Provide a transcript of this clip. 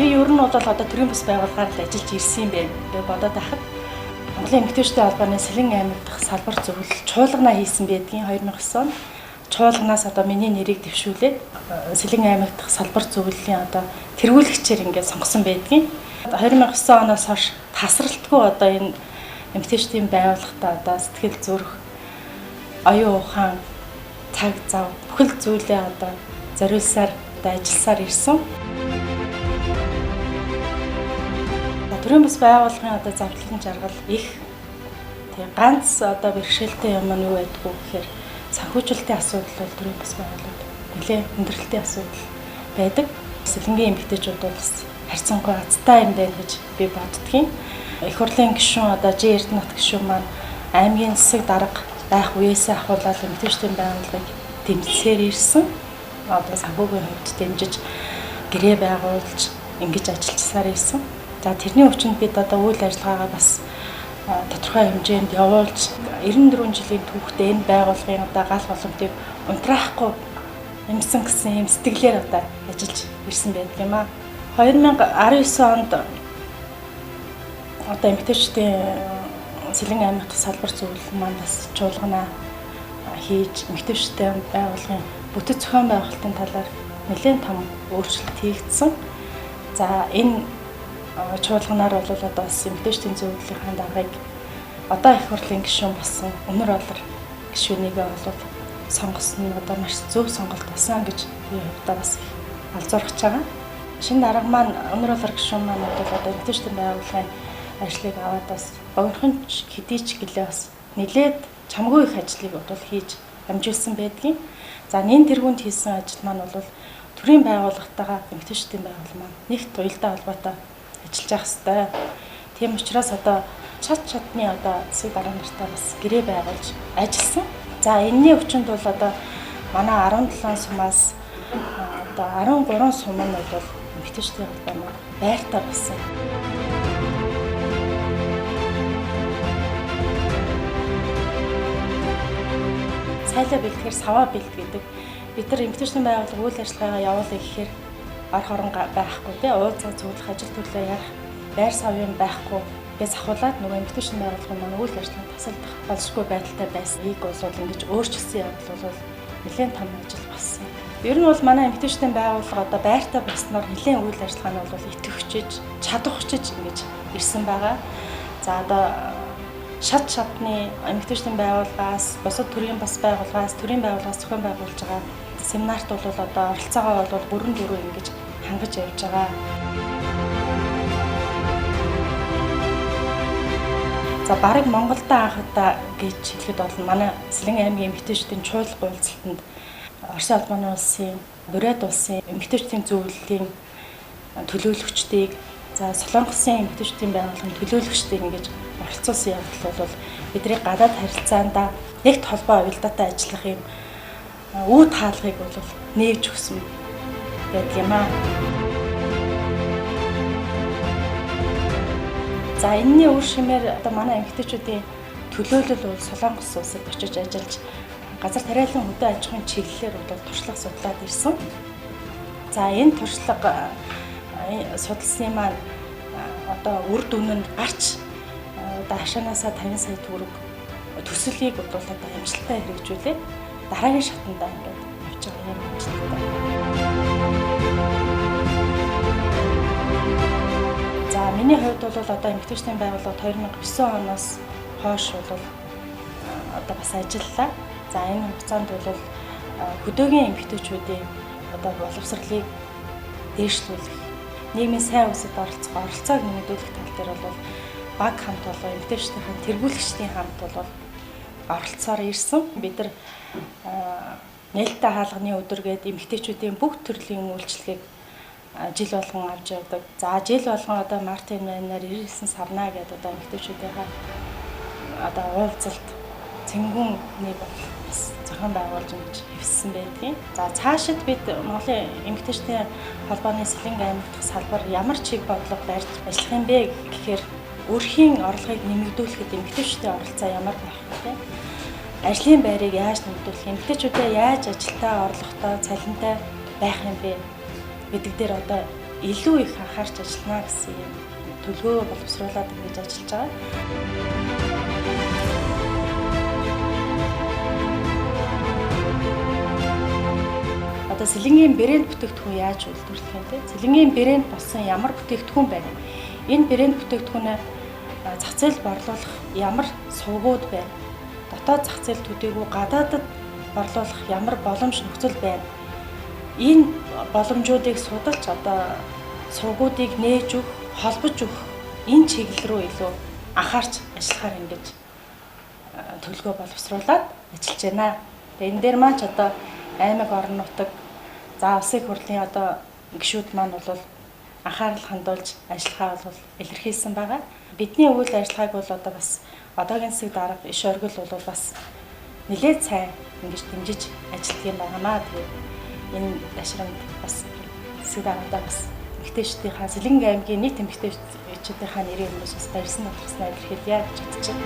Би ер нь бол одоо төрийн бас байгууллагаар л ажиллаж ирсэн юм байна. Би бодоод байхад Монголын эмэгтэйчүүдийн холбооны Сэлэн аймаг дахь салбар зөвлөл чуулганаа хийсэн байдгийн 2009 онд. Чуулганаас одоо миний нэрийг дэвшүүлээд Сэлэн аймаг дахь салбар зөвлөлийн одоо тэргүүлэгчээр ингээд сонгосон байдгийн. 2009 оноос хойш тасралтгүй одоо энэ эмэгтэйчүүдийн байгууллагата одоо сэтгэл зүрх, оюун ухаан, цаг зав бүхэл зүйлээ одоо зориулсаар одоо ажилласаар ирсэн. Төрийн бас байгууллагын одоо зовлон жаргал их. Тэгээ ганц одоо бэрхшээлтэй юм нь юу байдгүй гэхээр санхүүжилтийн асуудал бол төрийн бас байгууллагад нэлээд хүндрэлтийн асуудал байдаг. Сэлэнгийн эмэгтэйчүүд бол бас харьцангуй азтай юм байна гэж би боддгийн. Их хурлын гишүүн одоо Ж Эрдэнэт гишүүн маань аймгийн засаг дарга байх үеэсээ ахуулаад эмэгтэйчүүдийн байгууллагыг дэмжсээр ирсэн. Одоо санхүүгийн хувьд дэмжиж гэрээ байгуулж ингэж ажилласаар ирсэн. За тэрний хүчинд бид одоо үйл ажиллагаагаа бас тодорхой хэмжээнд явуулж 94 жилийн түүхтэй энэ байгууллагын одоо гал боломжийг унтраахгүй юмсан гэсэн юм сэтгэлээр одоо ажиллаж ирсэн байдаг юм аа. 2019 онд одоо эмэгтэйчүүдийн Сэлэн аймаг дахь салбар зөвлөл маань бас чуулганаа хийж эмэгтэйчүүдийн байгууллагын бүтэц зохион байгуулалтын талаар нэлээд том өөрчлөлт хийгдсэн. За энэ чуулганаар бол одоо бас эмэгтэйчүүдийн зөвлөлийн даргыг одоо их хурлын гишүүн болсон Өнөр Олор гишүүнийгээ бол сонгосон нь одоо маш зөв сонголт болсон гэж би хувьдаа бас алзуурч байгаа. Шинэ дарга маань Өнөр Олор гишүүн маань бол одоо эмэгтэйчүүдийн байгууллагын ажлыг аваад бас богинохон хэдий ч гэлээ бас нэлээд чамгүй их ажлыг бол хийж амжуулсан байдгийн. За нэн тэргуунд хийсэн ажил маань бол төрийн байгууллагатайгаа эмэгтэйчүүдийн байгууллага маань нэгт уялдаа холбоотой ажиллаж явах хэрэгтэй. Тийм учраас одоо чатны одоо засаг дарга нартай бас гэрээ байгуулж ажилласан. За энэний хүчинд бол одоо манай 17 сумаас одоо 13 сум нь бол эмэгтэйчүүдийн холбоо байртай болсон. Сайлаа бэлтгэхээр саваа бэлт гэдэг. Бид нар эмэгтэйчүүдийн байгууллага үйл ажиллагаагаа явуулъя гэхээр орох орон байхгүй тий уулзах цуглах ажил төрлөө ярих байр савын байхгүй гэж ахуулаад нөгөө эмэгтэйчүүдийн байгууллагын маань үйл ажиллагаанд тасалдах болшгүй байдалтай байсныг бол ингэж өөрчилсөн явдал бол нэлээд том ажил болсон. Ер нь бол манай эмэгтэйчүүдийн байгууллага одоо байртай болсноор нэлээд үйл ажиллагаа нь бол идэвхжиж, чадварчиж ингэж ирсэн байгаа. За одоо шатны эмэгтэйчүүдийн байгууллагаас бусад төрийн бас байгууллагаас төрийн байгууллагаас зохион байгуулж байгаа семинарт бол одоо оролцоогоо бол бүрэн дөрөв ингэж хангаж явж байгаа. За бараг Монголда анхудаа гэж хэлэхэд бол манай Сэлэн аймгийн эмэгтэйчүүдийн чуулга уулзалтанд Оросын улбаны улсын, Бурят улсын эмэгтэйчүүдийн зөвлөлийн төлөөлөгчдийг за Солонгосын эмэгтэйчүүдийн байгууллагын төлөөлөгчдийг ингэж оролцуулсан явдал бол бидний гадаад харилцаандаа нэгт холбоо уялдаатай ажиллах юм үе таалгыг бол нээж өгсөн байдаг юм аа. За энэний үр шимээр одоо манай эмэгтэйчүүдийн төлөөлөл бол Солонгос улсад очиж ажиллаж газар тариалан хөдөө аж ахуйн чиглэлээр бол туршлага судлаад ирсэн. За энэ туршлага судалсны маань одоо үр дүн нь гарч одоо хашаанаасаа 50 сая төгрөг төсөлийг бол одоо амжилттай хэрэгжүүлээд дараагийн шатандаа ингээд явж байгаа юм ажилтнаа. За миний хувьд бол одоо эмэгтэйчүүдийн байгууллага 2009 оноос хойш бол одоо бас ажиллалаа. За энэ хугацаанд бол хөдөөгийн эмэгтэйчүүдийн одоо боловсролыг дээшлүүлэх, нийгмийн сайн үсэд оролцоог нэмэгдүүлэх тал дээр бол баг хамт болон эмэгтэйчүүдийн тэргүүлэгчдийн хамт бол оролцоор ирсэн. Бид нар нээлттэй хаалганы өдөр гээд эмэгтэйчүүдийн бүх төрлийн үйлчлэгийг жил болгон авч явдаг. За жил болгон одоо Мартин Майнаар 99 сарна гэдэг одоо эмэгтэйчүүдийнхээ одоо уулзалт цэнгүүний бас зохион байгуулж ингэж хэвссэн байдгийн. За цаашид бид Монголын эмэгтэйчүүдийн холбооны Сэлэн аймаг дахь салбар ямар чиг бодлого барьж ажиллах юм бэ гэхээр өрхийн орлогыг нэмэгдүүлэхэд эмэгтэйчүүдийн оролцоо ямар байх вэ? Ажлын байрыг яаж нэмэгдүүлэх, эмэгтэйчүүдээ яаж ажилтаа, орлоготой, цалинтай байх юм бэ гэдэг дээр одоо илүү их анхаарч ажиллана гэсэн юм төлөвөө боловсруулаад ингэж ажиллаж байгаа. Одоо сэлэнгийн брэнд бүтээгдэхүүн яаж үйлдвэрлэх юм те? Сэлэнгийн брэнд болсон ямар бүтээгдэхүүн байна? Энэ брэнд бүтээгдэхүүнээ зах зээлд борлуулах ямар сувгууд байна? Дотоод зах зээл төдийгүй гадаадд борлуулах ямар боломж нөхцөл байна? Энэ боломжуудыг судалж одоо сувгуудыг нээж өгөх, холбож өгөх энэ чиглэл рүү илүү анхаарч ажиллахаар ингэж төлөвлөгөө боловсруулад ажиллаж байна. Тэгээ энэ дээр маань ч одоо аймаг орон нутаг за улсын хурлын одоо гишүүд маань бол анхаарал хандуулж ажиллахаа бол илэрхийлсэн байгаа. Бидний үйл ажиллагааг бол одоо бас одоогийн засаг дарга иш оргил бол бас нэлээд сайн ингэж дэмжиж ажилладаг юм байнамаа. Тэгээ энэ ташрамд бас засаг даргадаа бас эмэгтэйчдийнхаа Сэлэнг аймгийн нийт эмэгтэйчдийнхаа нэрийн өмнөөс бас баярсан талхснаа илэрхийлье гэж бодож байна.